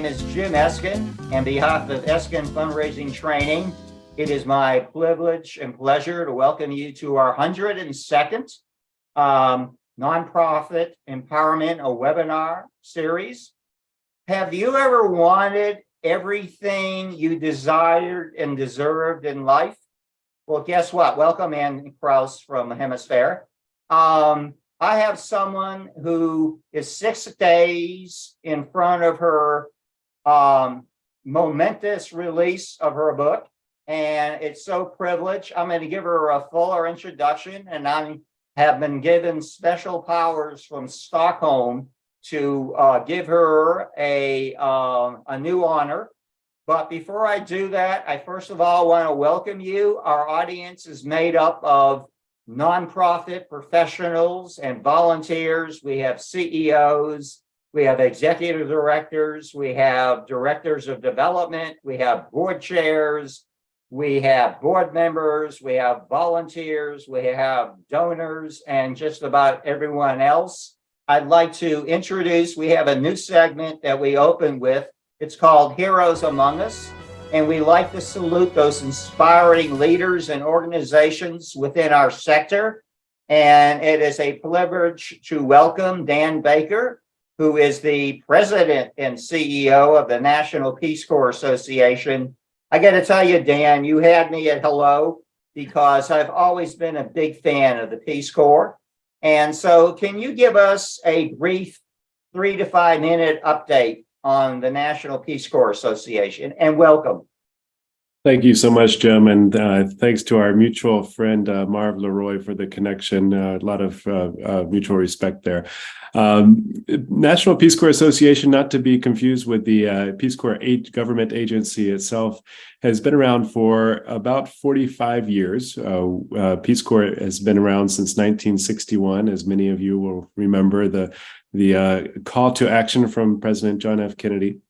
name is Jim Eskin. On behalf of Eskin Fundraising Training, it is my privilege and pleasure to welcome you to our 102nd Nonprofit Empowerment Webinar Series. Have you ever wanted everything you desired and deserved in life? Well, guess what? Welcome, Ann Krause from Hemisphere. I have someone who is 6 days in front of her momentous release of her book, and it's so privileged. I'm going to give her a fuller introduction, and I have been given special powers from Stockholm to give her a new honor. But before I do that, I first of all want to welcome you. Our audience is made up of nonprofit professionals and volunteers. We have CEOs, we have executive directors, we have directors of development, we have board chairs, we have board members, we have volunteers, we have donors, and just about everyone else. I'd like to introduce, we have a new segment that we open with. It's called Heroes Among Us. And we like to salute those inspiring leaders and organizations within our sector. And it is a privilege to welcome Dan Baker, who is the president and CEO of the National Peace Corps Association. I got to tell you, Dan, you had me at hello because I've always been a big fan of the Peace Corps. And so can you give us a brief 3 to 5 minute update on the National Peace Corps Association, and welcome. Thank you so much, Jim, and thanks to our mutual friend, Marv Leroy, for the connection. A lot of mutual respect there. National Peace Corps Association, not to be confused with the Peace Corps government agency itself, has been around for about 45 years. Peace Corps has been around since 1961, as many of you will remember the call to action from President John F. Kennedy.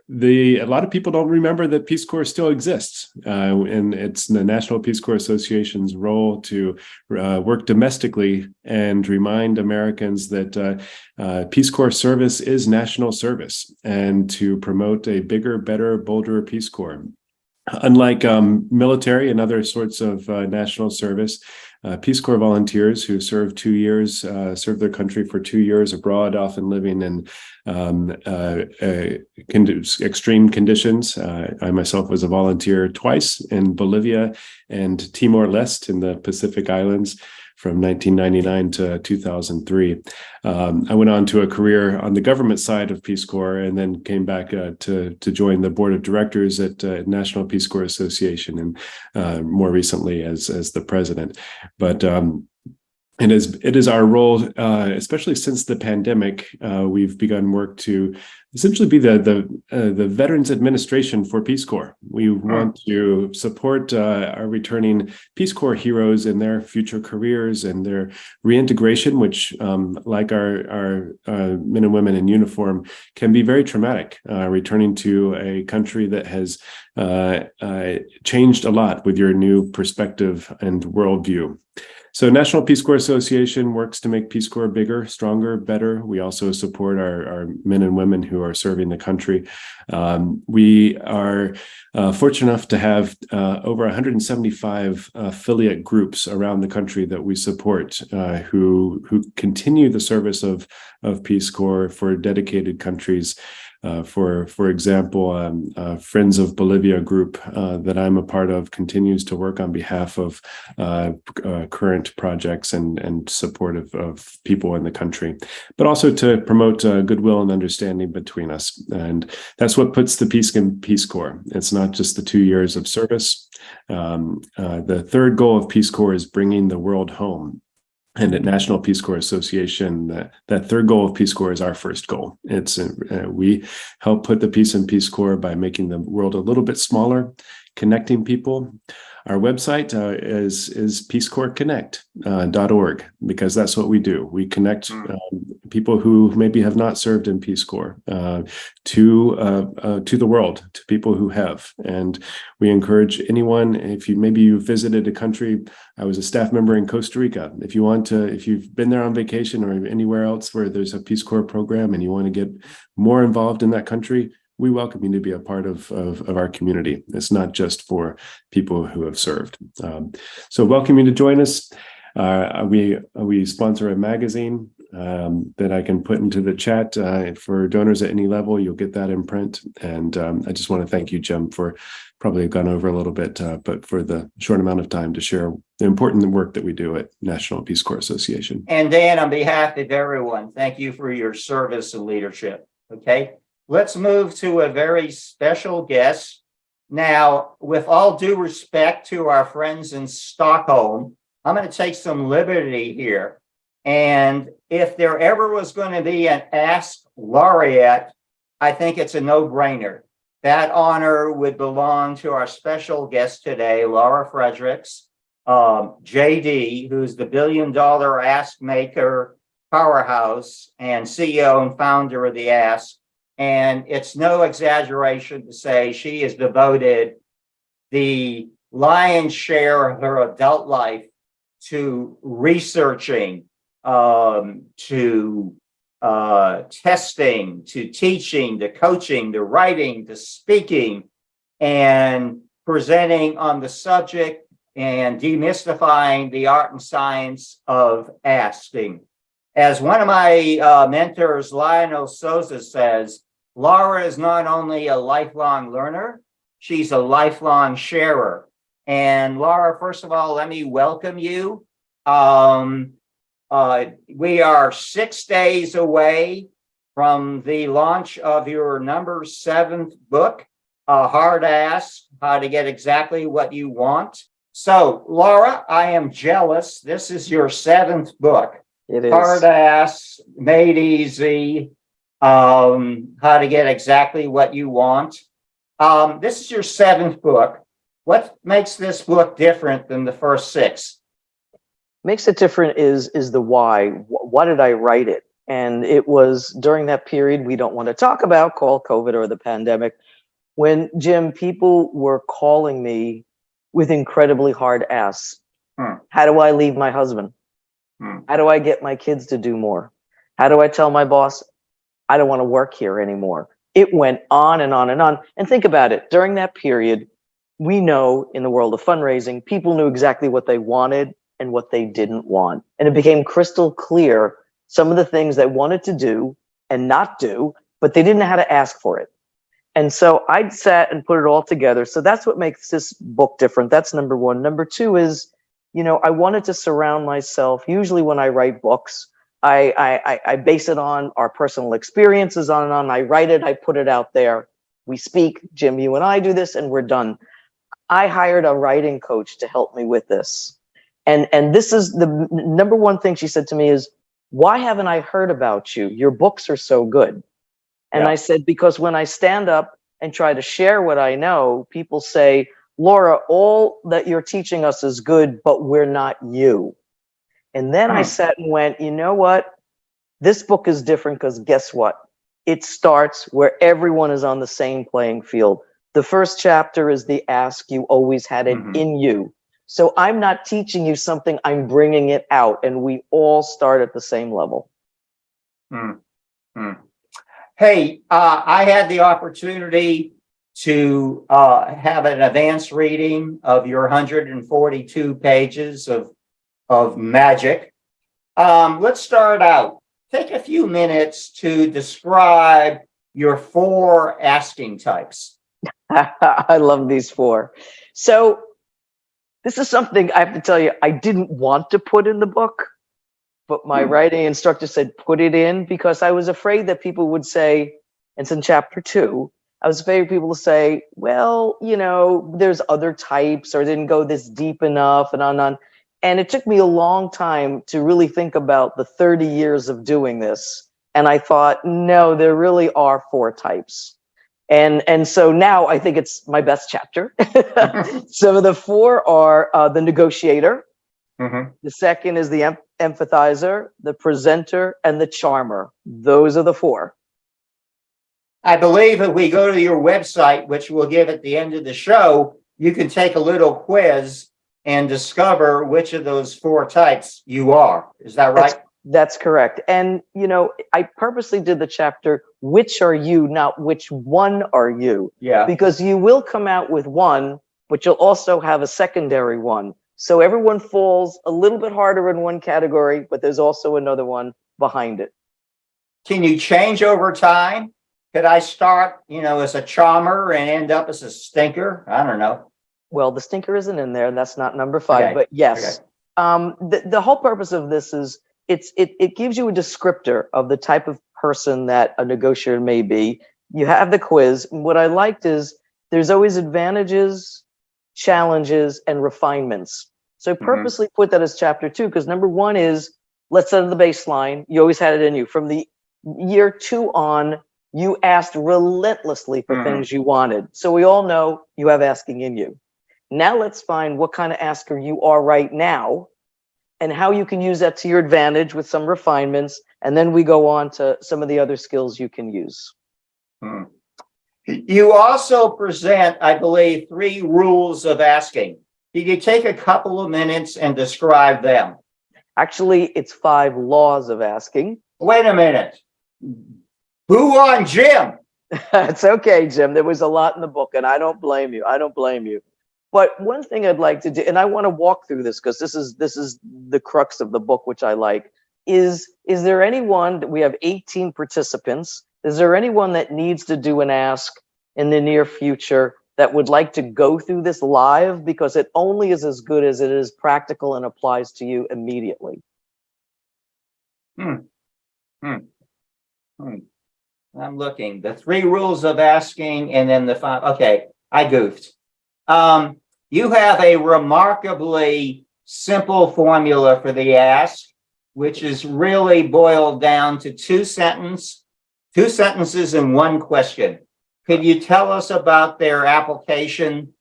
A lot of people don't remember that Peace Corps still exists, and it's the National Peace Corps Association's role to work domestically and remind Americans that Peace Corps service is national service, and to promote a bigger, better, bolder Peace Corps. Unlike military and other sorts of national service, Peace Corps volunteers who serve 2 years, serve their country for 2 years abroad, often living in extreme conditions. I myself was a volunteer twice in Bolivia and Timor-Leste in the Pacific Islands from 1999 to 2003. I went on to a career on the government side of Peace Corps and then came back to join the board of directors at National Peace Corps Association, and more recently as the president. But it is our role, especially since the pandemic, we've begun work to essentially be the Veterans Administration for Peace Corps. We want to support our returning Peace Corps heroes in their future careers and their reintegration, which, like our men and women in uniform, can be very traumatic. Returning to a country that has changed a lot with your new perspective and worldview. So National Peace Corps Association works to make Peace Corps bigger, stronger, better. We also support our men and women who are serving the country. We are fortunate enough to have over 175 affiliate groups around the country that we support, who continue the service of Peace Corps for dedicated countries. For example, Friends of Bolivia group that I'm a part of continues to work on behalf of current projects and support of people in the country, but also to promote goodwill and understanding between us. And that's what puts the peace in Peace Corps. It's not just the 2 years of service. The third goal of Peace Corps is bringing the world home. And at National Peace Corps Association, that third goal of Peace Corps is our first goal. It's we help put the peace in Peace Corps by making the world a little bit smaller, connecting people. Our website is peacecorpsconnect.org, because that's what we do. We connect people who maybe have not served in Peace Corps to the world, to people who have. And we encourage anyone, if you visited a country. I was a staff member in Costa Rica. If you've been there on vacation or anywhere else where there's a Peace Corps program and you want to get more involved in that country, we welcome you to be a part of our community. It's not just for people who have served. So welcome you to join us. We sponsor a magazine that I can put into the chat for donors at any level. You'll get that in print. And I just want to thank you, Jim, for probably gone over a little bit, but for the short amount of time to share the important work that we do at National Peace Corps Association. And Dan, on behalf of everyone, thank you for your service and leadership. Okay. Let's move to a very special guest. Now, with all due respect to our friends in Stockholm, I'm going to take some liberty here. And if there ever was going to be an Ask Laureate, I think it's a no-brainer. That honor would belong to our special guest today, Laura Fredricks, JD, who's the billion-dollar Ask Maker powerhouse and CEO and founder of the Ask. And it's no exaggeration to say she has devoted the lion's share of her adult life to researching, to testing, to teaching, to coaching, to writing, to speaking, and presenting on the subject and demystifying the art and science of asking. As one of my mentors, Lionel Souza, says, Laura is not only a lifelong learner, she's a lifelong sharer. And Laura, first of all, let me welcome you. We are 6 days away from the launch of your number 7th book, Hard Ask, How to Get Exactly What You Want. So, Laura, I am jealous. This is your 7th book. It is. Hard Ask, Made Easy, How to Get Exactly What You Want. This is your 7th book. What makes this book different than the first 6? Makes it different is the why. Why did I write it? And it was during that period we don't want to talk about, called COVID or the pandemic, when, Jim, people were calling me with incredibly hard asks. How do I leave my husband? How do I get my kids to do more? How do I tell my boss I don't want to work here anymore? It went on and on and on. And think about it. During that period, we know in the world of fundraising, people knew exactly what they wanted and what they didn't want. And it became crystal clear some of the things they wanted to do and not do, but they didn't know how to ask for it. And so I sat and put it all together. So that's what makes this book different. That's number one. Number two is, I wanted to surround myself. Usually when I write books, I base it on our personal experiences on. I write it, I put it out there. We speak, Jim, you and I do this, and we're done. I hired a writing coach to help me with this. And this is the number one thing she said to me is, why haven't I heard about you? Your books are so good. And Yeah. I said, because when I stand up and try to share what I know, people say, Laura, all that you're teaching us is good, but we're not you. And then I sat and went, you know what? This book is different because guess what? It starts where everyone is on the same playing field. The first chapter is the ask. You always had it in you. So I'm not teaching you something, I'm bringing it out, and we all start at the same level. Hey, I had the opportunity to have an advanced reading of your 142 pages of magic. Let's start out. Take a few minutes to describe your 4 asking types. I love these 4. So this is something I have to tell you, I didn't want to put in the book, but my writing instructor said, put it in, because I was afraid that people would say, it's in chapter 2, I was afraid people would say, well, there's other types, or didn't go this deep enough, and on. And it took me a long time to really think about the 30 years of doing this. And I thought, no, there really are 4 types. And so now I think it's my best chapter. So the four are the negotiator. Mhm. The second is the empathizer, the presenter, and the charmer. Those are the four. I believe if we go to your website, which we'll give at the end of the show, you can take a little quiz and discover which of those four types you are. Is that right? That's correct. And, you know, I purposely did the chapter, which are you, not which one are you? Yeah. Because you will come out with one, but you'll also have a secondary one. So everyone falls a little bit harder in one category, but there's also another one behind it. Can you change over time? Could I start, as a charmer and end up as a stinker? I don't know. Well, the stinker isn't in there, and that's not number 5, Okay. but yes. Okay. The whole purpose of this is it gives you a descriptor of the type of person that a negotiator may be. You have the quiz. And what I liked is there's always advantages, challenges, and refinements. So I purposely put that as chapter 2, because number 1 is, let's set the baseline. You always had it in you. From the year 2 on, you asked relentlessly for things you wanted. So we all know you have asking in you. Now let's find what kind of asker you are right now and how you can use that to your advantage with some refinements. And then we go on to some of the other skills you can use. You also present, I believe, 3 rules of asking. Can you take a couple of minutes and describe them? Actually, it's 5 laws of asking. Wait a minute. Boo on Jim. It's okay, Jim. There was a lot in the book, and I don't blame you. I don't blame you. But one thing I'd like to do, and I want to walk through this because this is the crux of the book, which I like, is there anyone, we have 18 participants, is there anyone that needs to do an ask in the near future that would like to go through this live? Because it only is as good as it is practical and applies to you immediately. I'm looking. The 3 rules of asking and then the 5. Okay, I goofed. You have a remarkably simple formula for the ask, which is really boiled down to 2 sentences and 1 question. Could you tell us about their application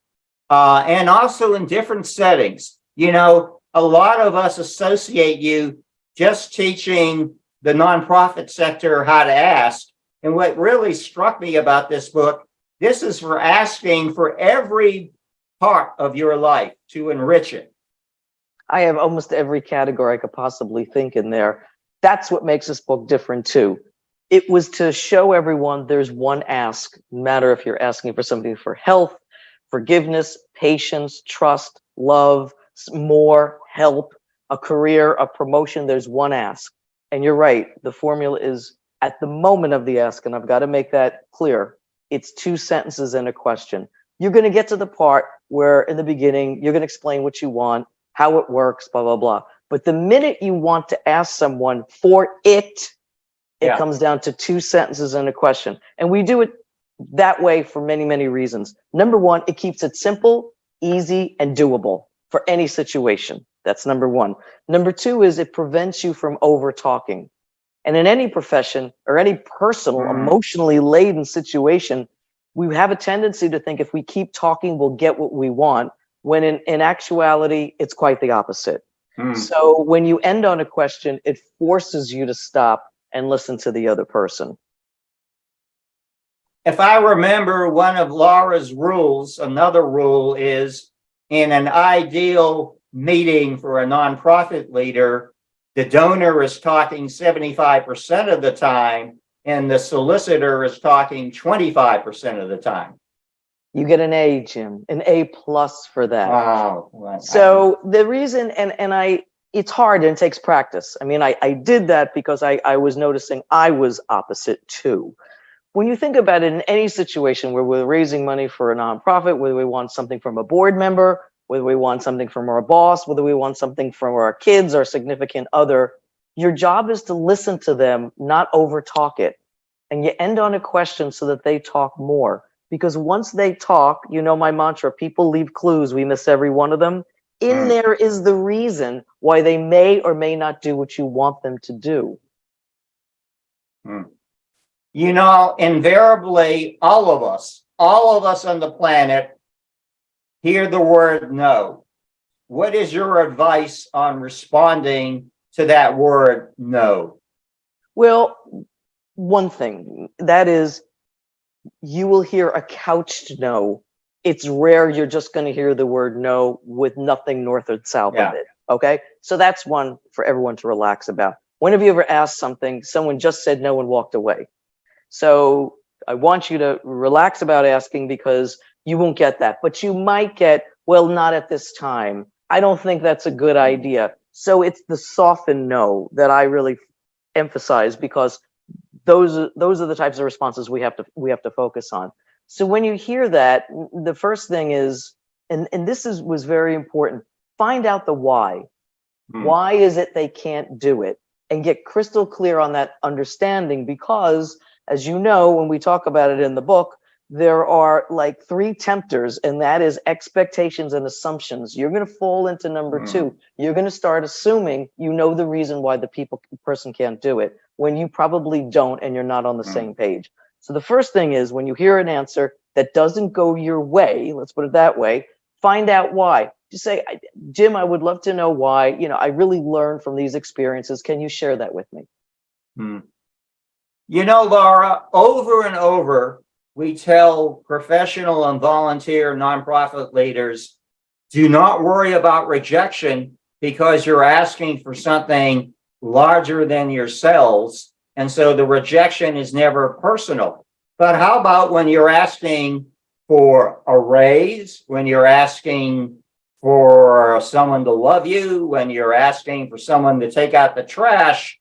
and also in different settings? A lot of us associate you just teaching the nonprofit sector how to ask. And what really struck me about this book, this is for asking for every part of your life to enrich it. I have almost every category I could possibly think in there. That's what makes this book different too. It was to show everyone there's one ask, no matter if you're asking for something for health, forgiveness, patience, trust, love, more, help, a career, a promotion, there's one ask. And you're right, the formula is at the moment of the ask, and I've got to make that clear, it's 2 sentences and a question. You're going to get to the part where in the beginning, you're going to explain what you want, how it works, blah, blah, blah. But the minute you want to ask someone for it comes down to 2 sentences and a question. And we do it that way for many, many reasons. Number 1, it keeps it simple, easy, and doable for any situation. That's number 1. Number 2 is it prevents you from over talking. And in any profession or any personal, emotionally laden situation, we have a tendency to think if we keep talking, we'll get what we want, when in actuality, it's quite the opposite. So when you end on a question, it forces you to stop and listen to the other person. If I remember one of Laura's rules, another rule is in an ideal meeting for a nonprofit leader, the donor is talking 75% of the time and the solicitor is talking 25% of the time. You get an A, Jim, an A+ for that. Oh, well, so the reason, it's hard and it takes practice. I mean, I did that because I was noticing I was opposite too. When you think about it in any situation where we're raising money for a nonprofit, whether we want something from a board member, whether we want something from our boss, whether we want something from our kids or significant other, your job is to listen to them, not over talk it. And you end on a question so that they talk more. Because once they talk, you know my mantra, people leave clues, we miss every one of them. In there is the reason why they may or may not do what you want them to do. You know, invariably, all of us on the planet hear the word no. What is your advice on responding to that word no? Well, one thing that is, you will hear a couched no. It's rare you're just going to hear the word no with nothing north or south Yeah. of it. Okay. So that's one for everyone to relax about. When have you ever asked something, someone just said no and walked away? So I want you to relax about asking, because you won't get that, but you might get, well, not at this time. I don't think that's a good idea. So it's the softened no that I really emphasize, because those are the types of responses we have to focus on. So when you hear that, the first thing is, and this was very important, find out the why. Why is it they can't do it? And get crystal clear on that understanding, because as you know, when we talk about it in the book, there are like 3 tempters, and that is expectations and assumptions. You're going to fall into number 2. You're going to start assuming you know the reason why the person can't do it, when you probably don't, and you're not on the same page. So the first thing is, when you hear an answer that doesn't go your way, let's put it that way, find out why. Just say, Jim, I would love to know why. You know, I really learned from these experiences. Can you share that with me? You know, Laura, over and over, we tell professional and volunteer nonprofit leaders, do not worry about rejection, because you're asking for something larger than yourselves. And so the rejection is never personal. But how about when you're asking for a raise, when you're asking for someone to love you, when you're asking for someone to take out the trash?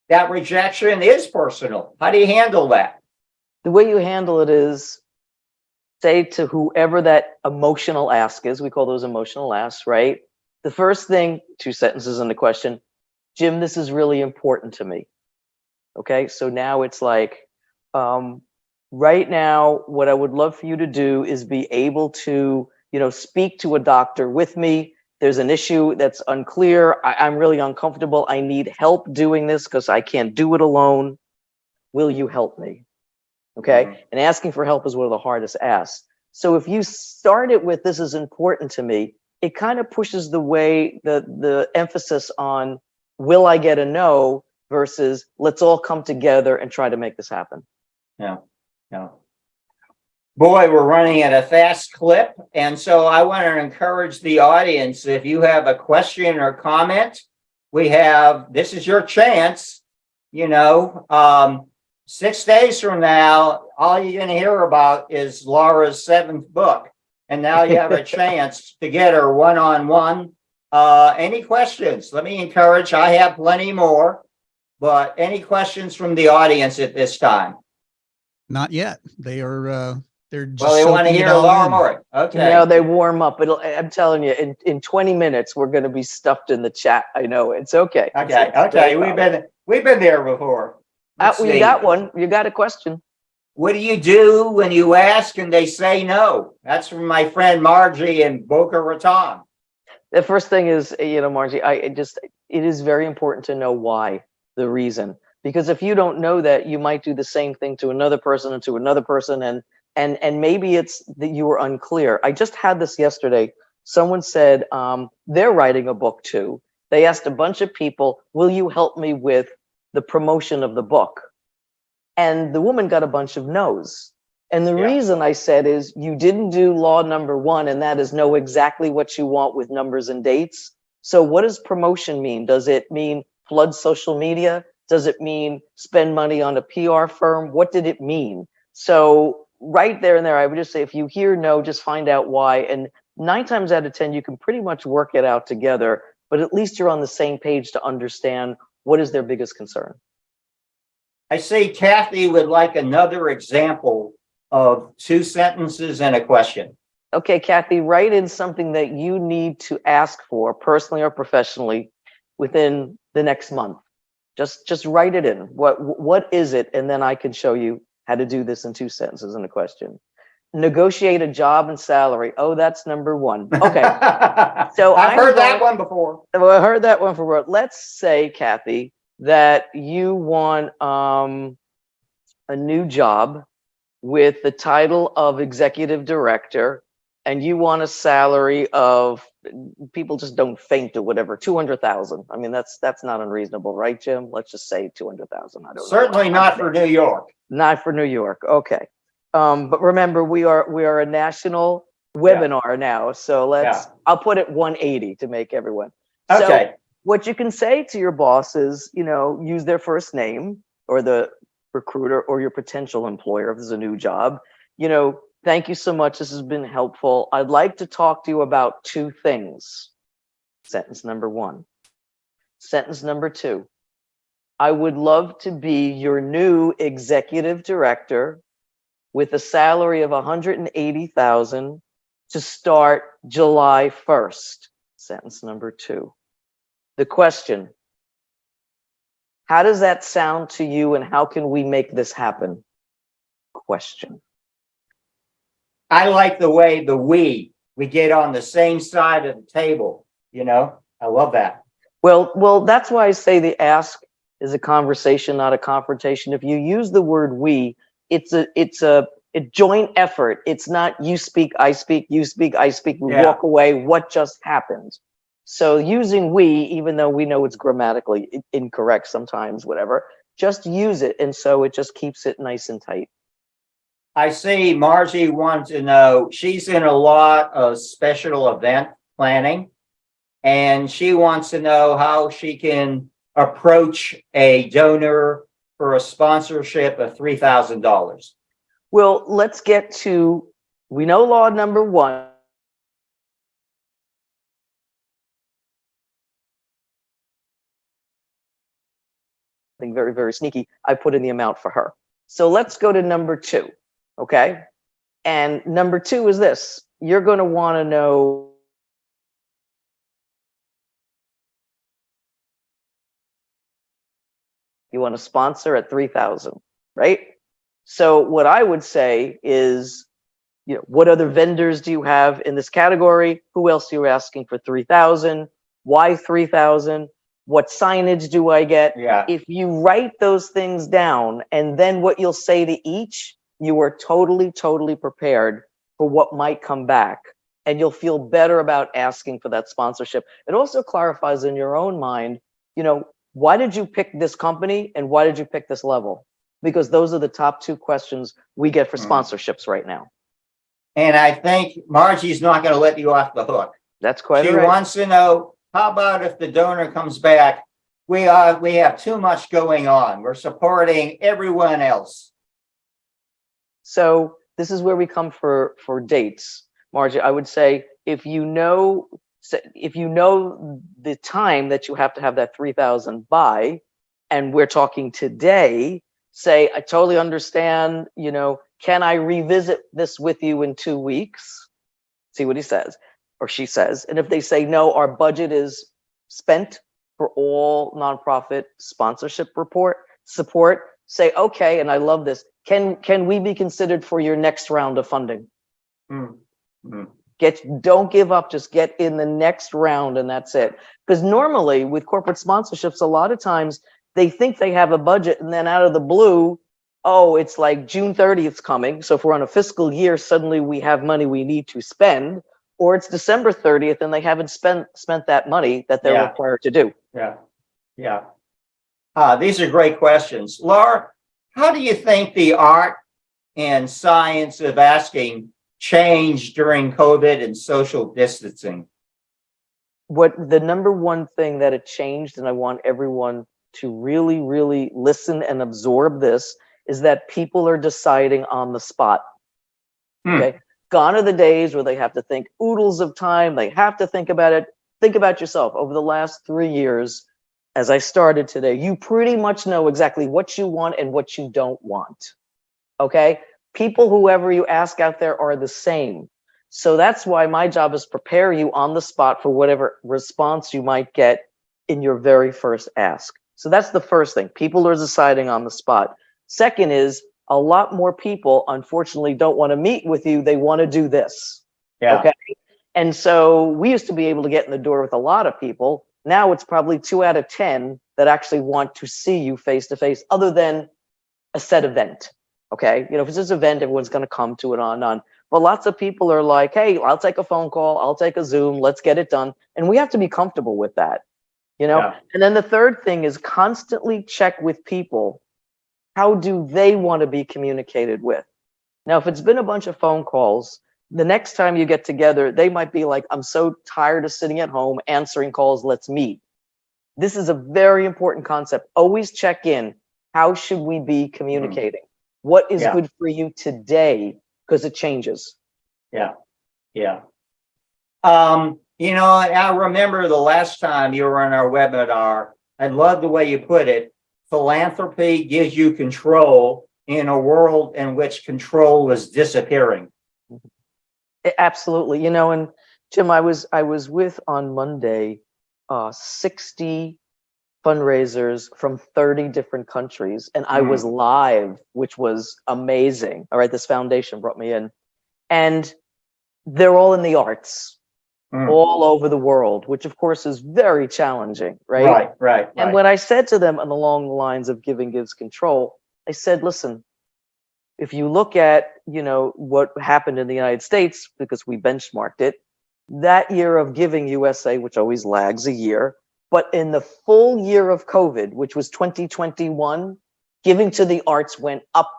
That rejection is personal. How do you handle that? The way you handle it is, say to whoever that emotional ask is, we call those emotional asks, right? The first thing, 2 sentences in the question, Jim, this is really important to me. Okay, so now it's like, right now, what I would love for you to do is be able to, speak to a doctor with me. There's an issue that's unclear. I'm really uncomfortable. I need help doing this because I can't do it alone. Will you help me? Okay. And asking for help is one of the hardest asks. So if you start it with, this is important to me, it kind of pushes the emphasis on, will I get a no, versus let's all come together and try to make this happen. Yeah. Boy, we're running at a fast clip. And so I want to encourage the audience, if you have a question or comment, this is your chance. 6 days from now, all you're going to hear about is Laura's 7th book. And now you have a chance to get her one-on-one. Any questions? Let me encourage, I have plenty more, but any questions from the audience at this time? Not yet. They're just they want to hear Laura more. Okay. Now they warm up. I'm telling you, in 20 minutes, we're going to be stuffed in the chat. I know. It's okay. Okay. We've been there before. You got one. You got a question. What do you do when you ask and they say no? That's from my friend Margie in Boca Raton. The first thing is, Margie, it is very important to know why, the reason. Because if you don't know that, you might do the same thing to another person and to another person. And maybe it's that you were unclear. I just had this yesterday. Someone said they're writing a book too. They asked a bunch of people, will you help me with the promotion of the book? And the woman got a bunch of no's. And the reason I said is, you didn't do law number 1, and that is know exactly what you want with numbers and dates. So what does promotion mean? Does it mean flood social media? Does it mean spend money on a PR firm? What did it mean? So right there and there, I would just say, if you hear no, just find out why. And 9 times out of 10, you can pretty much work it out together, but at least you're on the same page to understand what is their biggest concern. I see Kathy would like another example of 2 sentences and a question. Okay, Kathy, write in something that you need to ask for, personally or professionally, within the next month. Just write it in. What is it? And then I can show you how to do this in 2 sentences and a question. Negotiate a job and salary. Oh, that's number 1. Okay. So I've heard that one before. Well, I heard that one for. Let's say, Kathy, that you want a new job with the title of executive director, and you want a salary of, people just don't faint or whatever, 200,000. I mean, that's not unreasonable, right, Jim? Let's just say 200,000. I don't know. Certainly not for New York. Not for New York. Okay. But remember, we are a national webinar now. So I'll put it 180 to make everyone. Okay. So what you can say to your boss is, use their first name, or the recruiter or your potential employer if there's a new job. Thank you so much. This has been helpful. I'd like to talk to you about two things. Sentence number one. Sentence number two. I would love to be your new executive director with a salary of 180,000 to start July 1st. Sentence number two. The question, how does that sound to you, and how can we make this happen? Question. I like the way we get on the same side of the table, I love that. Well, that's why I say the ask is a conversation, not a confrontation. If you use the word we, it's a joint effort. It's not you speak, I speak, you speak, I speak, we walk away. What just happened? So using we, even though we know it's grammatically incorrect sometimes, whatever, just use it. And so it just keeps it nice and tight. I see Margie wants to know, she's in a lot of special event planning, and she wants to know how she can approach a donor for a sponsorship of $3,000. Well, let's get to, we know law number one. Something very, very sneaky. I put in the amount for her. So let's go to number two. Okay. And number two is this. You're going to want to know, you want to sponsor at 3,000, right? So what I would say is, what other vendors do you have in this category? Who else are you asking for 3,000? Why 3,000? What signage do I get? Yeah. If you write those things down, and then what you'll say to each, you are totally, totally prepared for what might come back. And you'll feel better about asking for that sponsorship. It also clarifies in your own mind, why did you pick this company and why did you pick this level? Because those are the top two questions we get for sponsorships right now. And I think Margie's not going to let you off the hook. That's quite She right. wants to know, how about if the donor comes back, we have too much going on. We're supporting everyone else. So this is where we come for dates. Margie, I would say, if you know the time that you have to have that 3,000 by, and we're talking today, say, I totally understand, can I revisit this with you in 2 weeks? See what he says or she says. And if they say, no, our budget is spent for all nonprofit sponsorship support, say, okay, and I love this. Can we be considered for your next round of funding? Mm-hmm. Don't give up, just get in the next round, and that's it. Because normally with corporate sponsorships, a lot of times they think they have a budget, and then out of the blue, oh, it's like June 30th coming. So if we're on a fiscal year, suddenly we have money we need to spend, or it's December 30th and they haven't spent that money that they're required to do. Yeah. These are great questions. Laura, how do you think the art and science of asking changed during COVID and social distancing? What the number one thing that it changed, and I want everyone to really, really listen and absorb this, is that people are deciding on the spot. Okay. Gone are the days where they have to think oodles of time. They have to think about it. Think about yourself. Over the last 3 years, as I started today, you pretty much know exactly what you want and what you don't want. Okay. People, whoever you ask out there, are the same. So that's why my job is prepare you on the spot for whatever response you might get in your very first ask. So that's the first thing. People are deciding on the spot. Second is, a lot more people, unfortunately, don't want to meet with you. They want to do this. Yeah. Okay. And so we used to be able to get in the door with a lot of people. Now it's probably 2 out of 10 that actually want to see you face to face, other than a set event. Okay. You know, if it's this event, everyone's going to come to it on. But lots of people are like, hey, I'll take a phone call. I'll take a Zoom. Let's get it done. And we have to be comfortable with that, you know? Yeah. And then the third thing is constantly check with people. How do they want to be communicated with? Now, if it's been a bunch of phone calls, the next time you get together, they might be like, I'm so tired of sitting at home answering calls. Let's meet. This is a very important concept. Always check in. How should we be communicating? What is Yeah. good for you today? Because it changes. Yeah. Yeah. You know, I remember the last time you were on our webinar. I love the way you put it. Philanthropy gives you control in a world in which control is disappearing. Absolutely. You know, and Jim, I was with on Monday 60 fundraisers from 30 different countries, and I was live, which was amazing. All right, this foundation brought me in, and they're all in the arts, all over the world, which of course is very challenging, right? Right. And what I said to them along the lines of giving gives control, I said, listen, if you look at, you know, what happened in the United States, because we benchmarked it, that year of Giving USA, which always lags a year, but in the full year of COVID, which was 2021, giving to the arts went up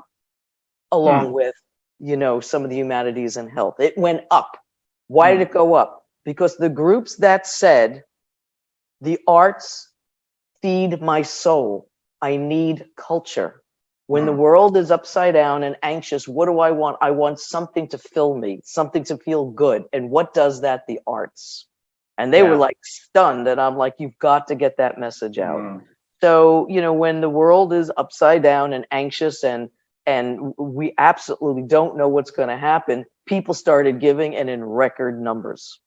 along with, you know, some of the humanities and health. It went up. Why did it go up? Because the groups that said, the arts feed my soul, I need culture. When the world is upside down and anxious, what do I want? I want something to fill me, something to feel good. And what does that? The arts. And they were like stunned. And I'm like, you've got to get that message out. So, you know, when the world is upside down and anxious and we absolutely don't know what's going to happen, people started giving and in record numbers.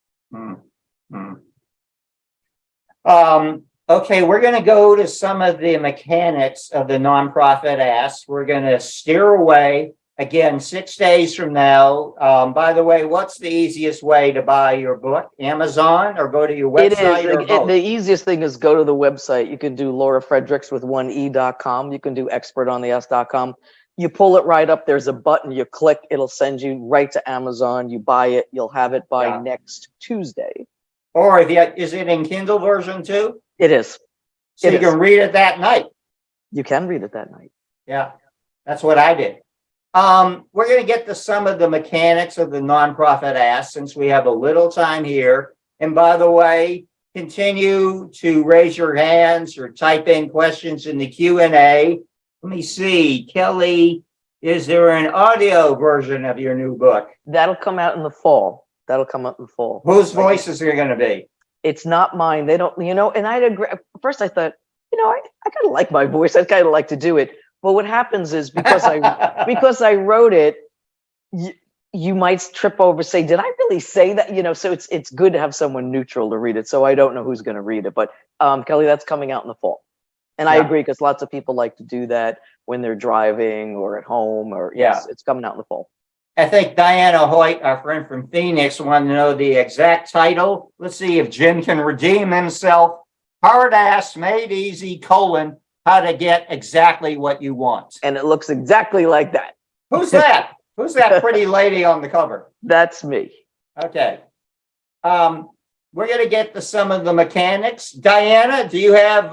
Okay, we're going to go to some of the mechanics of the nonprofit ask. We're going to steer away again 6 days from now. By the way, what's the easiest way to buy your book? Amazon or go to your website? Or both? The easiest thing is go to the website. You can do Laura Fredricks with 1E.com. You can do expertontheask.com. You pull it right up. There's a button. You click. It'll send you right to Amazon. You buy it. You'll have it by next Tuesday. Or is it in Kindle version too? It is. So you can read it that night. You can read it that night. Yeah, that's what I did. We're going to get to some of the mechanics of the nonprofit ask since we have a little time here. And by the way, continue to raise your hands or type in questions in the Q&A. Let me see, Kelly, is there an audio version of your new book? That'll come out in the fall. Whose voices are going to be? It's not mine. They don't, you know, and I'd agree. First I thought, you know, I kind of like my voice. I kind of like to do it. But what happens is because I wrote it, you might trip over, say, did I really say that? You know, so it's good to have someone neutral to read it. So I don't know who's going to read it, but Kelly, that's coming out in the fall. And I agree, because lots of people like to do that when they're driving or at home, or yes, it's coming out in the fall. I think Diana Hoyt, our friend from Phoenix, wanted to know the exact title. Let's see if Jim can redeem himself. Hard Ass Made Easy, how to get exactly what you want. And it looks exactly like that. Who's that? Who's that pretty lady on the cover? That's me. Okay. We're going to get to some of the mechanics. Diana, do you have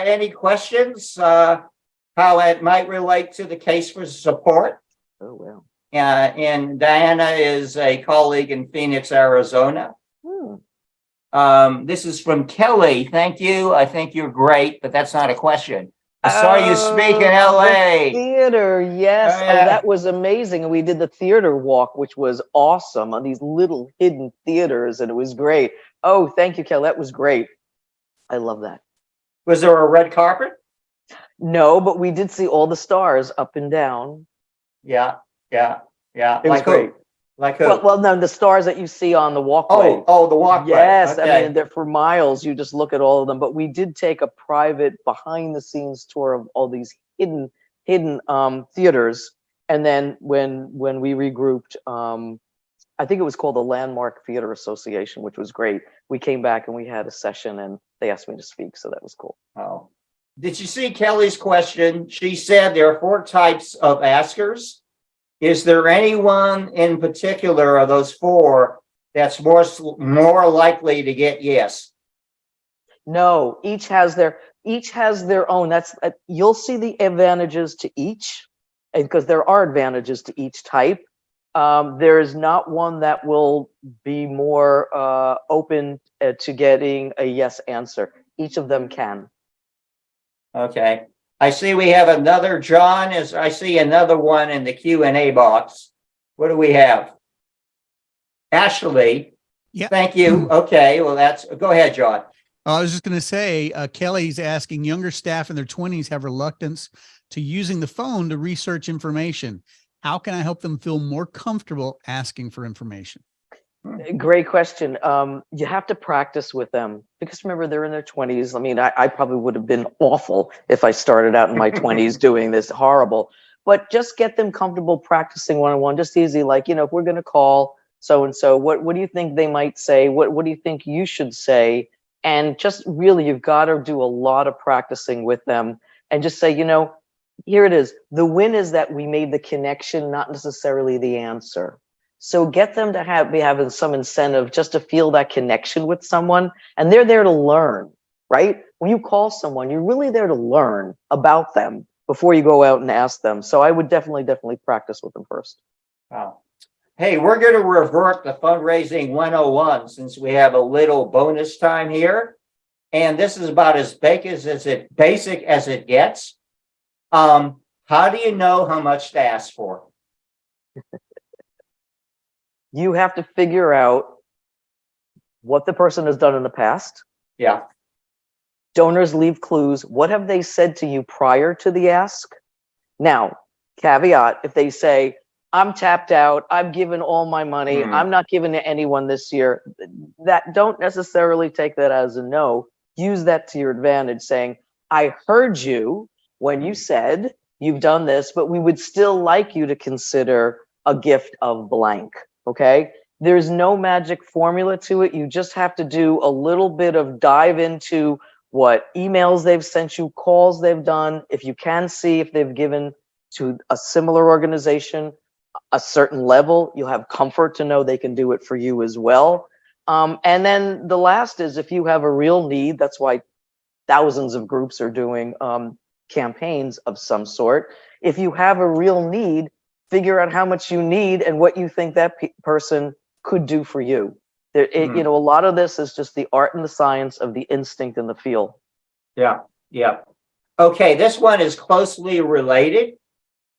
any questions? How it might relate to the case for support? Oh, well. And Diana is a colleague in Phoenix, Arizona. This is from Kelly. Thank you. I think you're great, but that's not a question. I saw you speak in LA. Theater, yes. Oh, that was amazing. And we did the theater walk, which was awesome, on these little hidden theaters, and it was great. Oh, thank you, Kelly. That was great. I love that. Was there a red carpet? No, but we did see all the stars up and down. Yeah. It was great. Like who? Well, no, the stars that you see on the walkway. Oh, the walkway. Yes, okay. I mean, they're for miles. You just look at all of them. But we did take a private behind-the-scenes tour of all these hidden theaters. And then when we regrouped, I think it was called the Landmark Theater Association, which was great. We came back and we had a session, and they asked me to speak, so that was cool. Oh, did you see Kelly's question? She said there are 4 types of askers. Is there anyone in particular of those 4 that's more likely to get yes? No, each has their own. That's you'll see the advantages to each, and because there are advantages to each type. There is not one that will be more open to getting a yes answer. Each of them can. Okay. I see we have another John. I see another one in the Q&A box. What do we have? Ashley. Yeah. Thank you. Okay. Well, go ahead, John. I was just going to say, Kelly's asking, younger staff in their 20s have reluctance to using the phone to research information. How can I help them feel more comfortable asking for information? Great question. You have to practice with them because remember, they're in their 20s. I mean, I probably would have been awful if I started out in my 20s doing this, horrible. But just get them comfortable practicing one-on-one, just easy. Like, if we're going to call so-and-so, what do you think they might say? What do you think you should say? And just really, you've got to do a lot of practicing with them and just say, here it is. The win is that we made the connection, not necessarily the answer. So get them to be having some incentive just to feel that connection with someone. And they're there to learn, right? When you call someone, you're really there to learn about them before you go out and ask them. So I would definitely practice with them first. Wow. Hey, we're going to revert to fundraising 101 since we have a little bonus time here. And this is about as basic as it gets. How do you know how much to ask for? You have to figure out what the person has done in the past. Yeah. Donors leave clues. What have they said to you prior to the ask? Now, caveat, if they say, I'm tapped out, I've given all my money, I'm not giving to anyone this year, don't necessarily take that as a no. Use that to your advantage, saying, I heard you when you said you've done this, but we would still like you to consider a gift of blank. Okay. There's no magic formula to it. You just have to do a little bit of dive into what emails they've sent you, calls they've done. If you can see if they've given to a similar organization a certain level, you'll have comfort to know they can do it for you as well. And then the last is if you have a real need, that's why thousands of groups are doing campaigns of some sort. If you have a real need, figure out how much you need and what you think that person could do for you. A lot of this is just the art and the science of the instinct and the feel. Yeah. Yeah. Okay. This one is closely related.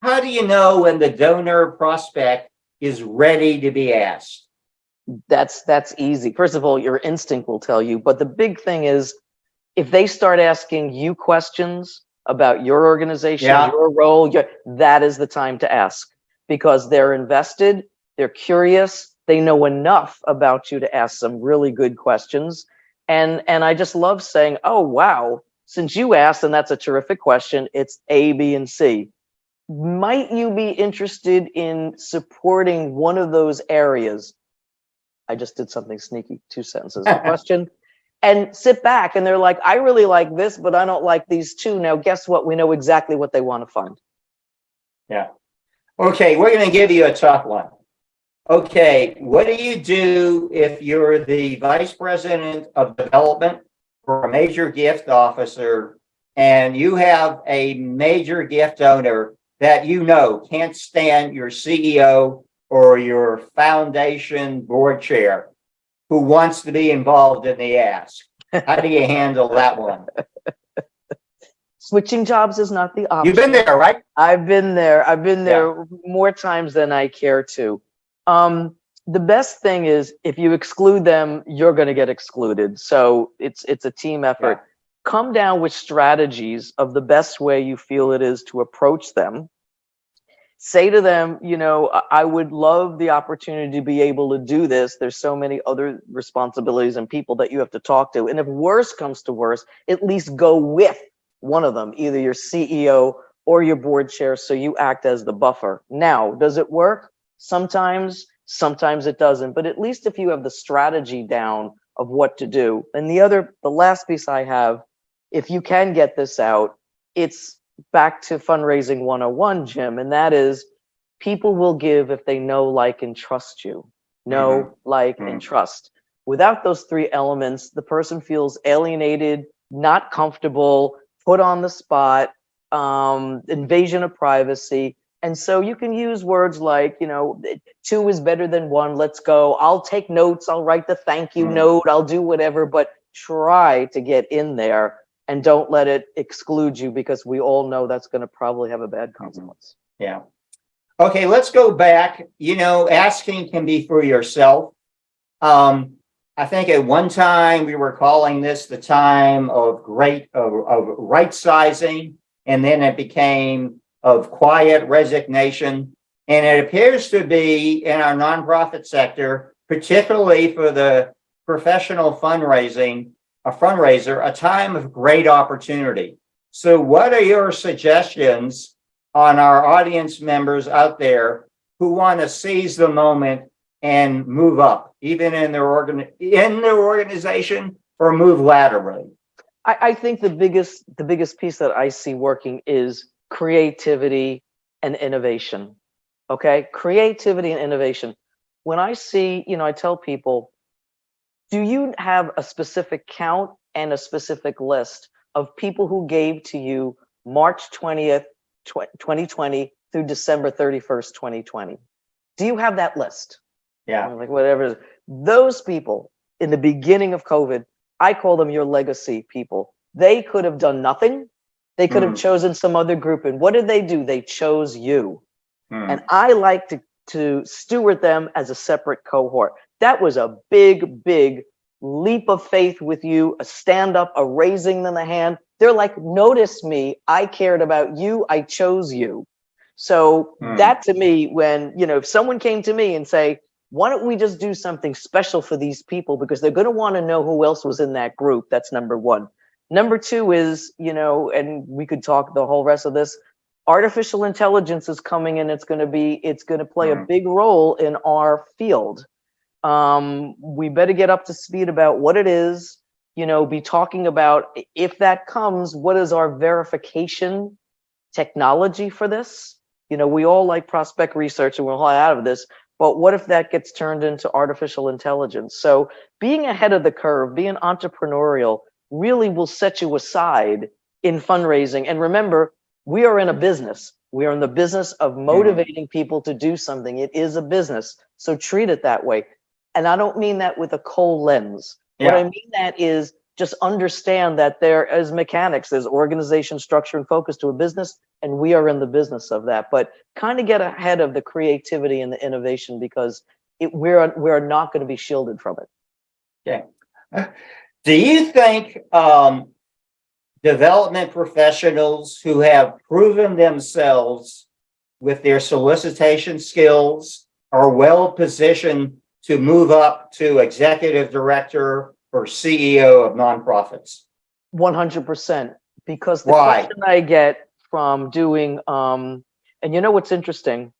How do you know when the donor prospect is ready to be asked? That's easy. First of all, your instinct will tell you. But the big thing is if they start asking you questions about your organization, your role, that is the time to ask. Because they're invested, they're curious, they know enough about you to ask some really good questions. And I just love saying, oh, wow, since you asked, and that's a terrific question, it's A, B, and C. Might you be interested in supporting one of those areas? I just did something sneaky, 2 sentences of question. And sit back and they're like, I really like this, but I don't like these 2. Now, guess what? We know exactly what they want to fund. Yeah. Okay, we're going to give you a tough one. Okay, what do you do if you're the vice president of development for a major gift officer and you have a major gift donor that can't stand your CEO or your foundation board chair who wants to be involved in the ask? How do you handle that one? Switching jobs is not the option. You've been there, right? I've been there more times than I care to. The best thing is if you exclude them, you're going to get excluded. So it's a team effort. Yeah. Come down with strategies of the best way you feel it is to approach them. Say to them, I would love the opportunity to be able to do this. There's so many other responsibilities and people that you have to talk to. And if worse comes to worse, at least go with one of them, either your CEO or your board chair, so you act as the buffer. Now, does it work? Sometimes it doesn't, but at least if you have the strategy down of what to do. And the last piece I have if you can get this out, it's back to fundraising 101, Jim, and that is people will give if they know, like, and trust you. Know, like, and trust. Without those three elements, the person feels alienated, not comfortable, put on the spot, invasion of privacy. And so you can use words like, two is better than one, let's go. I'll take notes, I'll write the thank you note, I'll do whatever, but try to get in there and don't let it exclude you, because we all know that's going to probably have a bad consequence. Yeah. Okay, let's go back. Asking can be for yourself. I think at one time we were calling this the time of right sizing, and then it became of quiet resignation. And it appears to be in our nonprofit sector, particularly for the professional fundraiser, a time of great opportunity. So what are your suggestions on our audience members out there who want to seize the moment and move up, even in their organization, or move laterally? I think the biggest piece that I see working is creativity and innovation. Okay, creativity and innovation. When I see, I tell people, do you have a specific count and a specific list of people who gave to you March 20th, 2020 through December 31st, 2020? Do you have that list? Yeah. Like, whatever. Those people in the beginning of COVID, I call them your legacy people. They could have done nothing. They could have chosen some other group. And what did they do? They chose you. And I like to steward them as a separate cohort. That was a big, big leap of faith with you, a stand up, a raising them a hand. They're like, notice me. I cared about you. I chose you. So that to me, when, if someone came to me and say, why don't we just do something special for these people? Because they're going to want to know who else was in that group. That's number one. Number two is, and we could talk the whole rest of this, artificial intelligence is coming, and it's going to play a big role in our field. We better get up to speed about what it is, be talking about, if that comes, what is our verification technology for this? We all like prospect research and we're all out of this, but what if that gets turned into artificial intelligence? So being ahead of the curve, being entrepreneurial really will set you aside in fundraising. And remember, we are in a business. We are in the business of motivating people to do something. It is a business. So treat it that way. And I don't mean that with a cold lens. Yeah. What I mean that is just understand that there is mechanics, there's organization, structure, and focus to a business, and we are in the business of that. But kind of get ahead of the creativity and the innovation, because we're not going to be shielded from it. Okay. Do you think development professionals who have proven themselves with their solicitation skills are well positioned to move up to executive director or CEO of nonprofits? 100%. Because the Why? question I get from doing, and what's interesting?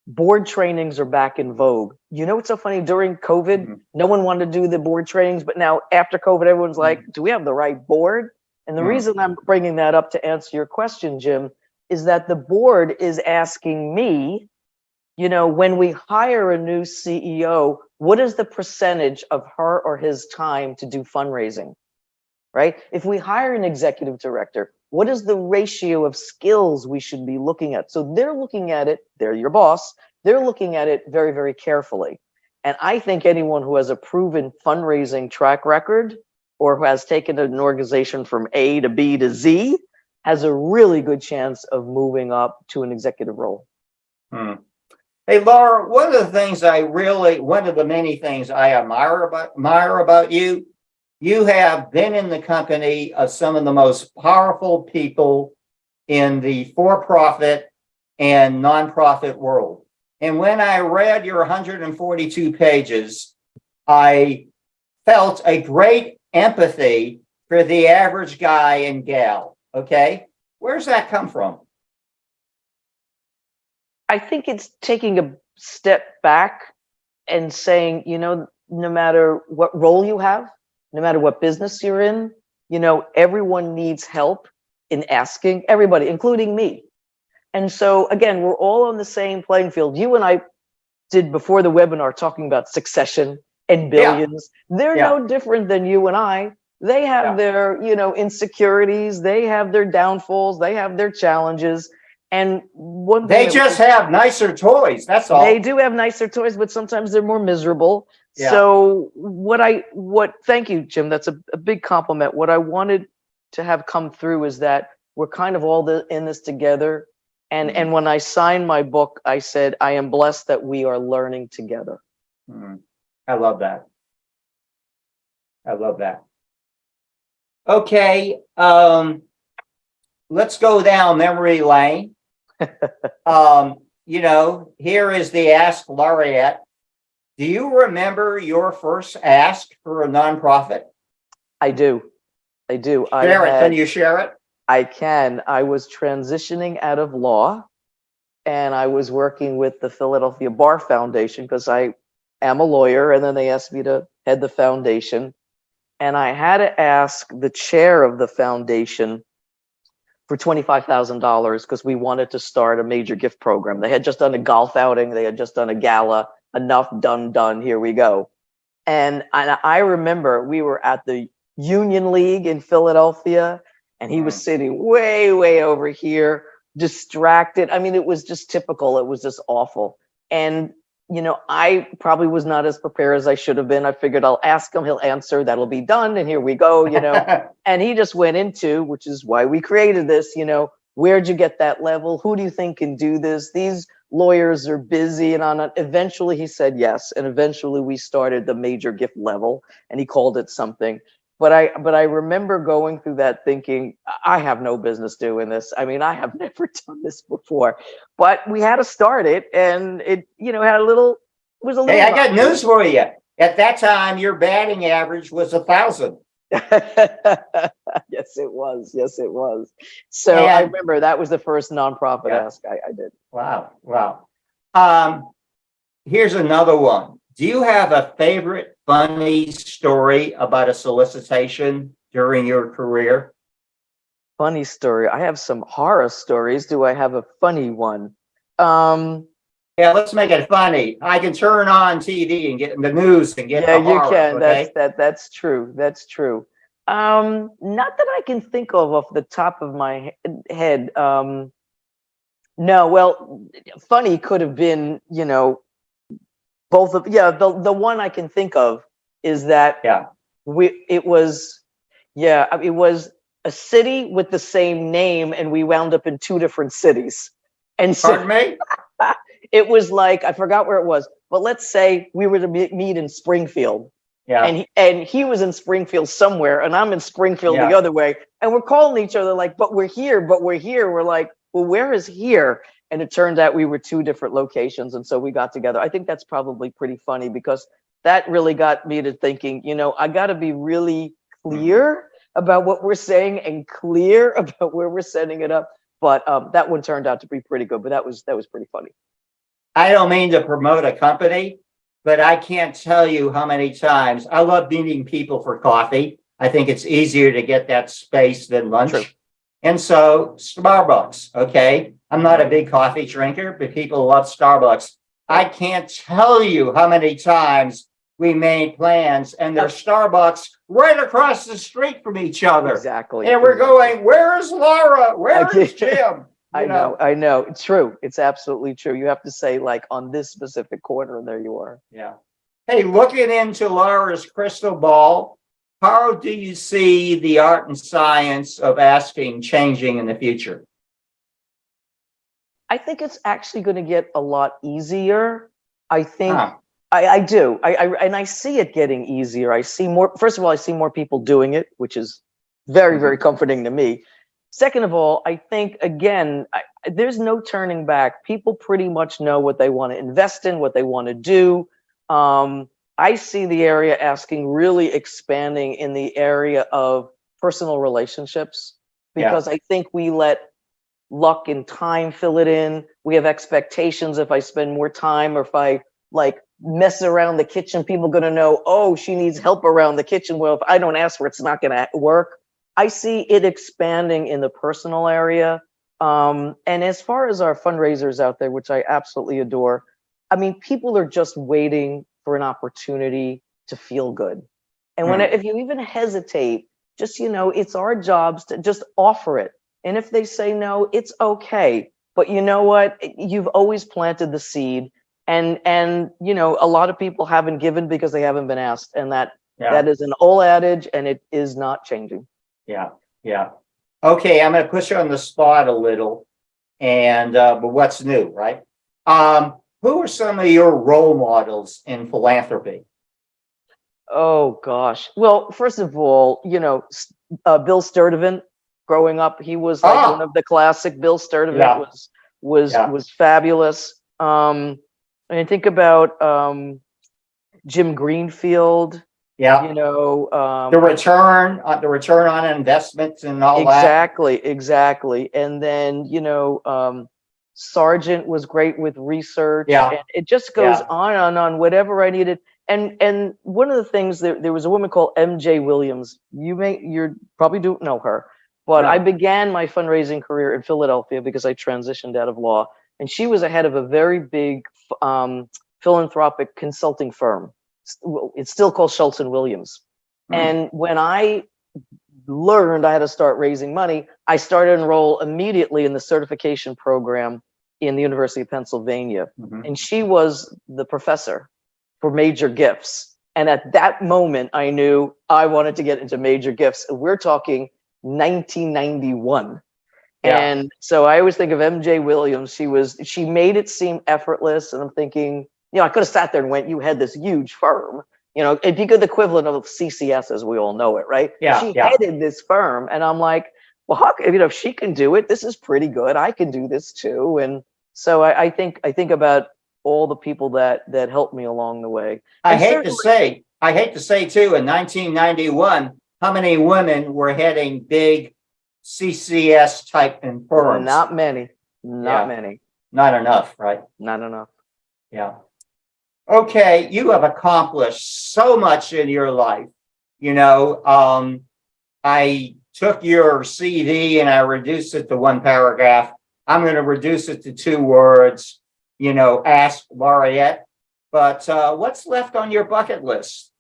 Board trainings are back in vogue. What's so funny? During COVID, no one wanted to do the board trainings, but now after COVID, everyone's like, do we have the right board? And the reason I'm bringing that up to answer your question, Jim, is that the board is asking me, when we hire a new CEO, what is the percentage of her or his time to do fundraising, right? If we hire an executive director, what is the ratio of skills we should be looking at? So they're looking at it, they're your boss, they're looking at it very, very carefully. And I think anyone who has a proven fundraising track record, or who has taken an organization from A to B to Z, has a really good chance of moving up to an executive role. Hey, Laura, one of the many things I admire about you, you have been in the company of some of the most powerful people in the for-profit and nonprofit world. And when I read your 142 pages, I felt a great empathy for the average guy and gal. Okay. Where's that come from? I think it's taking a step back and saying, no matter what role you have, no matter what business you're in, you know, everyone needs help in asking, everybody, including me. And so again, we're all on the same playing field. You and I did before the webinar talking about succession and billions. They're Yeah. no different than you and I. They have Yeah. their, you know, insecurities, they have their downfalls, they have their challenges. And one thing They just have nicer toys. That's all. they do have nicer toys, but sometimes they're more miserable. Yeah. So thank you, Jim. That's a big compliment. What I wanted to have come through is that we're kind of all in this together. And when I signed my book, I said, I am blessed that we are learning together. I love that. I love that. Okay. Let's go down memory lane. You know, here is the Ask Laureate. Do you remember your first ask for a nonprofit? I do. Share it. Can you share it? I can. I was transitioning out of law, and I was working with the Philadelphia Bar Foundation because I am a lawyer, and then they asked me to head the foundation. And I had to ask the chair of the foundation for $25,000 because we wanted to start a major gift program. They had just done a golf outing. They had just done a gala. Enough, done. Here we go. And I remember we were at the Union League in Philadelphia, and he was sitting way, way over here, distracted. I mean, it was just typical. It was just awful. And, you know, I probably was not as prepared as I should have been. I figured I'll ask him, he'll answer, that'll be done. And here we go, you know. And he just went into, which is why we created this, you know, where'd you get that level? Who do you think can do this? These lawyers are busy. And on it. Eventually he said yes. And eventually we started the major gift level, and he called it something. But I remember going through that thinking, I have no business doing this. I mean, I have never done this before, but we had to start it, and it, you know, had a little, it was a little. Hey, I got news for you. At that time, your batting average was 1,000. Yes, it was. Yes, it was. So I remember that was the first nonprofit ask I did. Wow. Here's another one. Do you have a favorite funny story about a solicitation during your career? Funny story. I have some horror stories. Do I have a funny one? Yeah, let's make it funny. I can turn on TV and get in the news and get yeah, the horror, you can. Okay? That's true. That's true. Not that I can think of off the top of my head. No, well, funny could have been, you know, both of, the one I can think of is that it was a city with the same name, and we wound up in two different cities. And so Pardon me? it was like, I forgot where it was, but let's say we were to meet in Springfield. Yeah. And he was in Springfield somewhere, and I'm in Springfield the other way. And we're calling each other like, but we're here. We're like, well, where is here? And it turned out we were two different locations. And so we got together. I think that's probably pretty funny, because that really got me to thinking, you know, I got to be really clear about what we're saying and clear about where we're setting it up. But that one turned out to be pretty good. But that was pretty funny. I don't mean to promote a company, but I can't tell you how many times I love meeting people for coffee. I think it's easier to get that space than lunch. True. And so Starbucks, okay. I'm not a big coffee drinker, but people love Starbucks. I can't tell you how many times we made plans and there's Starbucks right across the street from each other. Exactly. And we're going, where's Laura? Where is Jim? I know. It's true. It's absolutely true. You have to say, like, on this specific corner, and there you are. Yeah. Hey, looking into Laura's crystal ball, how do you see the art and science of asking changing in the future? I think it's actually going to get a lot easier. I think I do. And I see it getting easier. I see more. First of all, I see more people doing it, which is very, very comforting to me. Second of all, I think, again, there's no turning back. People pretty much know what they want to invest in, what they want to do. I see the area asking really expanding in the area of personal relationships, because I think we let luck and time fill it in. We have expectations. If I spend more time, or if I like mess around the kitchen, people are going to know, oh, she needs help around the kitchen. Well, if I don't ask for it, it's not going to work. I see it expanding in the personal area. And as far as our fundraisers out there, which I absolutely adore, I mean, people are just waiting for an opportunity to feel good. And when if you even hesitate, just, it's our jobs to just offer it. And if they say no, it's okay. But you know what? You've always planted the seed. And a lot of people haven't given because they haven't been asked. And that is an old adage, and it is not changing. Yeah. Okay, I'm going to push you on the spot a little, and but what's new, right? Who are some of your role models in philanthropy? Oh gosh. Well, first of all, Bill Sturdivant. Growing up, he was like one of the classic. Bill Sturdivant was fabulous. And think about Jim Greenfield. Yeah. The return on investments and all that. Exactly. And then, Sargent was great with research. Yeah. And it just goes on and on, whatever I needed. And one of the things, there was a woman called MJ Williams. You probably don't know her, but I began my fundraising career in Philadelphia because I transitioned out of law. And she was a head of a very big philanthropic consulting firm. It's still called Schultz and Williams. And when I learned I had to start raising money, I started to enroll immediately in the certification program in the University of Pennsylvania. And she was the professor for major gifts. And at that moment, I knew I wanted to get into major gifts. We're talking 1991. And so I always think of MJ Williams. She made it seem effortless. And I'm thinking, I could have sat there and went, you had this huge firm, it'd be good equivalent of CCS as we all know it, right? She headed this firm. And I'm like, well, if she can do it, this is pretty good. I can do this too. And so I think about all the people that helped me along the way. I hate to say too, in 1991, how many women were heading big CCS type firms? Not many. Not enough, right? Not enough. Yeah. Okay, you have accomplished so much in your life. I took your CV and I reduced it to one paragraph. I'm going to reduce it to 2 words. Ask Laureate. But what's left on your bucket list?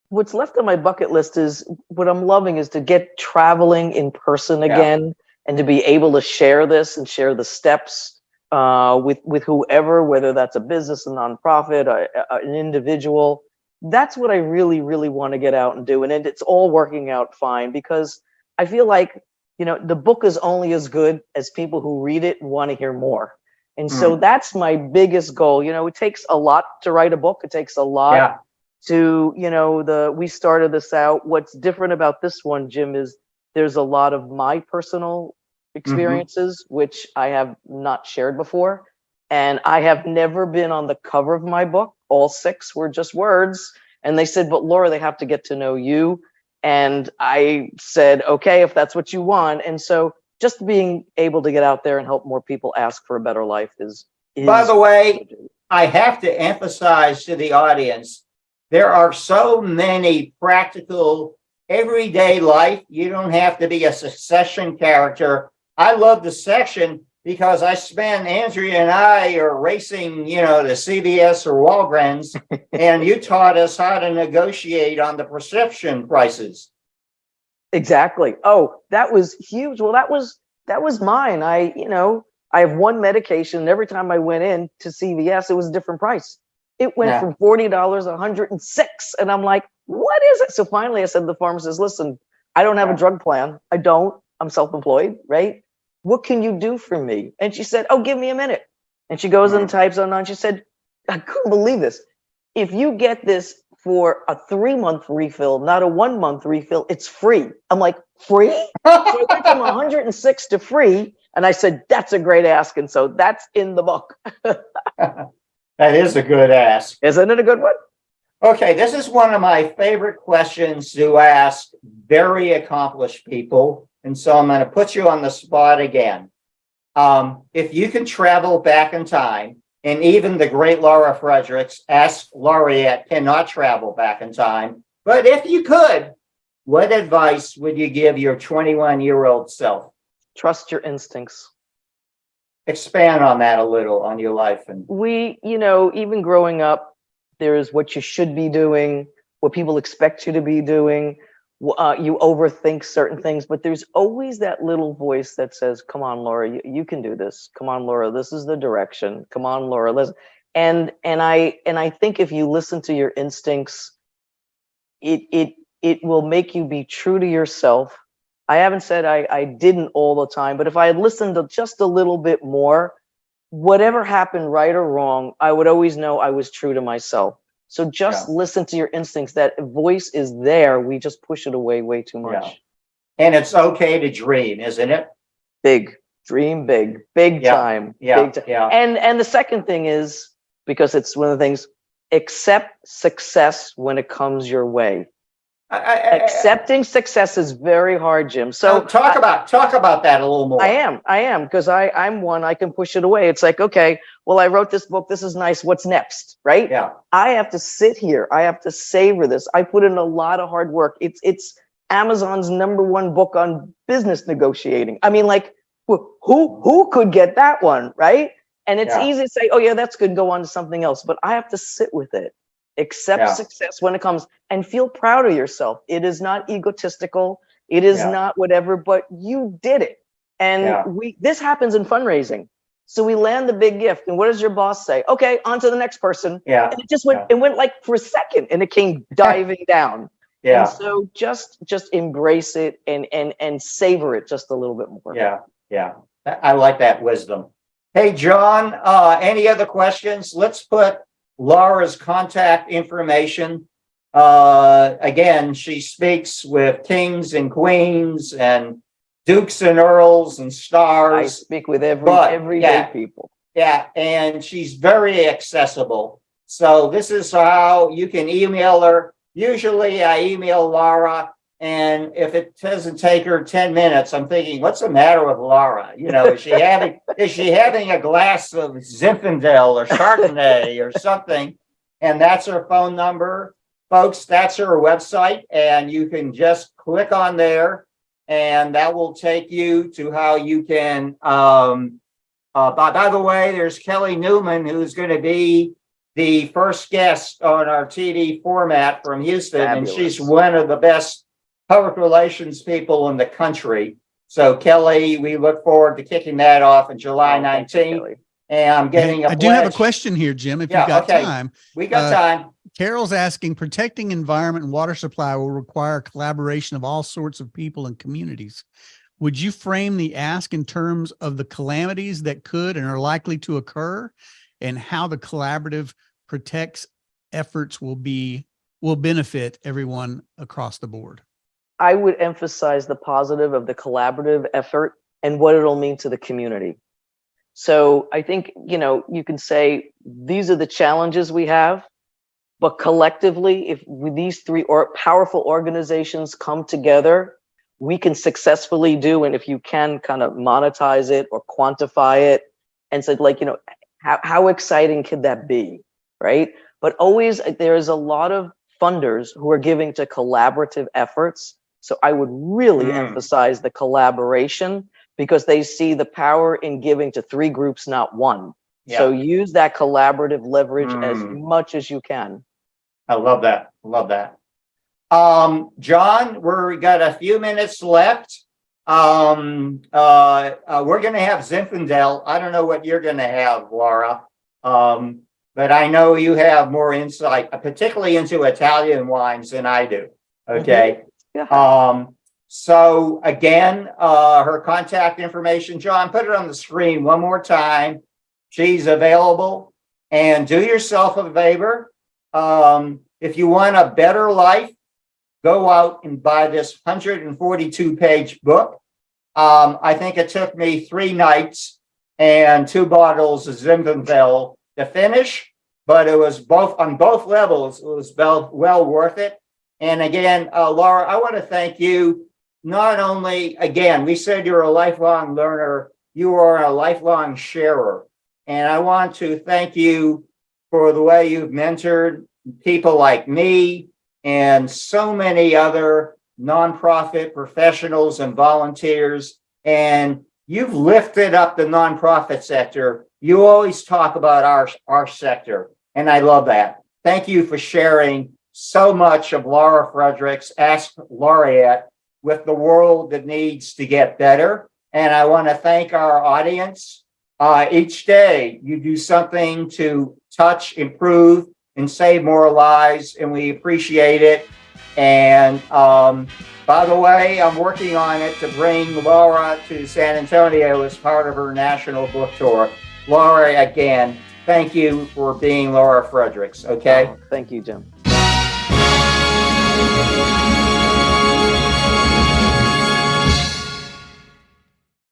What's left on my bucket list is what I'm loving is to get traveling in person again, and to be able to share this and share the steps with whoever, whether that's a business, a nonprofit, an individual. That's what I really, really want to get out and do. And it's all working out fine, because I feel like, the book is only as good as people who read it and want to hear more. And so that's my biggest goal. It takes a lot to write a book. It takes a lot to, we started this out. What's different about this one, Jim, is there's a lot of my personal experiences, which I have not shared before. And I have never been on the cover of my book. All 6 were just words. And they said, but Laura, they have to get to know you. And I said, okay, if that's what you want. And so just being able to get out there and help more people ask for a better life is By the way, I have to emphasize to the audience, there are so many practical everyday life. You don't have to be a Succession character. I love the section because Andrea and I are racing, to CVS or Walgreens, and you taught us how to negotiate on the prescription prices. Exactly. Oh, that was huge. Well, that was mine. I have one medication, and every time I went in to CVS, it was a different price. It went from $40 to $106. And I'm like, what is it? So finally I said to the pharmacist, listen, I don't have a drug plan. I'm self-employed, right? What can you do for me? And she said, oh, give me a minute. And she goes and types on. She said, I couldn't believe this. If you get this for a 3-month refill, not a 1-month refill, it's free. I'm like, free? So I went from 106 to free. And I said, that's a great ask. And so that's in the book. That is a good ask. Isn't it a good one? Okay, this is one of my favorite questions to ask very accomplished people. And so I'm going to put you on the spot again. If you can travel back in time, and even the great Laura Fredricks, Ask Laureate, cannot travel back in time, but if you could, what advice would you give your 21-year-old self? Trust your instincts. Expand on that a little on your life. And Even growing up, there's what you should be doing, what people expect you to be doing. You overthink certain things, but there's always that little voice that says, come on, Laura, you can do this. Come on, Laura, this is the direction. Come on, Laura, listen. And I think if you listen to your instincts, it will make you be true to yourself. I haven't said I didn't all the time, but if I had listened to just a little bit more, whatever happened, right or wrong, I would always know I was true to myself. So just listen to your instincts. That voice is there. We just push it away way too much. Yeah. And it's okay to dream, isn't it? Big, dream big, big time. Yeah. Big time. Yeah. And the second thing is, because it's one of the things, accept success when it comes your way. Accepting success is very hard, Jim. So talk about that a little more. I am, because I'm one, I can push it away. It's like, okay, well, I wrote this book. This is nice. What's next? Right? Yeah. I have to sit here. I have to savor this. I put in a lot of hard work. It's Amazon's #1 book on business negotiating. I mean, like, who could get that one? Right? And it's easy to say, oh yeah, that's good. Go on to something else. But I have to sit with it. Accept success when it comes and feel proud of yourself. It is not egotistical. It is not whatever, but you did it. And this happens in fundraising. So we land the big gift. And what does your boss say? Okay, on to the next person. Yeah. And it just went, it went like for a second and it came diving down. Yeah. And so just embrace it and savor it just a little bit more. Yeah. Yeah. I like that wisdom. Hey, John, any other questions? Let's put Laura's contact information. Again, she speaks with kings and queens and dukes and earls and I stars. speak with everyday people. Yeah, and she's very accessible. So this is how you can email her. Usually I email Laura, and if it doesn't take her 10 minutes, I'm thinking, what's the matter with Laura? Is she having a glass of Zinfandel or Chardonnay or something? And that's her phone number. Folks, that's her website, and you can just click on there, and that will take you to how you can. By the way, there's Kelly Newman, who's going to be the first guest on our TV format from Houston, Fabulous. And she's one of the best public relations people in the country. So, Kelly, we look forward to kicking that off on July 19th. And I'm getting I do have a question here, Jim, if you've got time. We got time. Carol's asking, protecting environment and water supply will require collaboration of all sorts of people and communities. Would you frame the ask in terms of the calamities that could and are likely to occur, and how the collaborative protects efforts will benefit everyone across the board? I would emphasize the positive of the collaborative effort and what it'll mean to the community. So I think, you can say these are the challenges we have, but collectively, if these three powerful organizations come together, we can successfully do. And if you can kind of monetize it or quantify it and say, how exciting could that be? Right. But always there's a lot of funders who are giving to collaborative efforts. So I would really emphasize the collaboration, because they see the power in giving to three groups, not one. Yeah. So use that collaborative leverage as much as you can. I love that. Love that. John, we got a few minutes left. We're going to have Zinfandel. I don't know what you're going to have, Laura. But I know you have more insight, particularly into Italian wines than I do. Okay. Yeah. So again, her contact information, John, put it on the screen one more time. She's available, and do yourself a favor. If you want a better life, go out and buy this 142-page book. I think it took me 3 nights and 2 bottles of Zinfandel to finish, but it was on both levels. It was well worth it. And again, Laura, I want to thank you. Not only, again, we said you're a lifelong learner, you are a lifelong sharer. And I want to thank you for the way you've mentored people like me and so many other nonprofit professionals and volunteers, and you've lifted up the nonprofit sector. You always talk about our sector, and I love that. Thank you for sharing so much of Laura Fredricks, Ask Laureate, with the world that needs to get better. And I want to thank our audience. Each day you do something to touch, improve, and save more lives, and we appreciate it. And by the way, I'm working on it to bring Laura to San Antonio as part of her national book tour. Laura, again, thank you for being Laura Fredericks. Okay. Thank you, Jim.